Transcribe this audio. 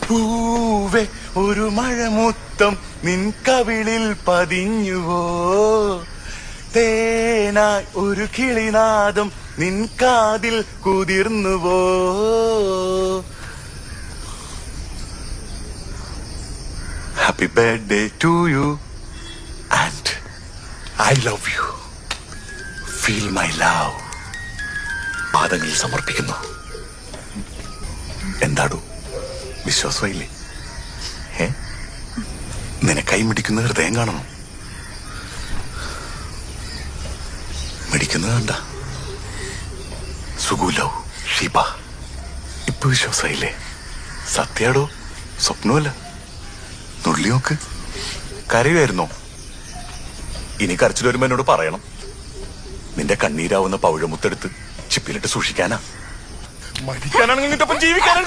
പൂവേ ഒരു മഴമുത്തം നിൻ കവിളിൽ പതിഞ്ഞുവോ, തേനായി ഒരു കിളിനാദം നിൻ കാതിൽ കുതിർന്നുവോ. Happy birthday to you and I love you. Feel my love. പാദങ്ങളിൽ സമർപ്പിക്കുന്നു. എന്താടോ വിശ്വാസമായില്ലേ? നിനക്കായി മിടിക്കുന്ന ഹൃദയം കാണണം. മിടിക്കുന്നത് കണ്ട സുഗുലോ ഷിബ. ഇപ്പൊ വിശ്വാസമായില്ലേ? സത്യാടോ, സ്വപ്നമല്ല. നുള്ളി നോക്ക്. കരയുമായിരുന്നോ? ഇനി കരച്ചിൽ വരുമ്പോ എന്നോട് പറയണം. നിന്റെ കണ്ണീരാവുന്ന പൗഴമുത്തെടുത്ത് ചിപ്പിലിട്ട് സൂക്ഷിക്കാനാ. മരിക്കാനാണെങ്കിൽ നിന്റെ ഒപ്പം ജീവിക്കാനാണ്.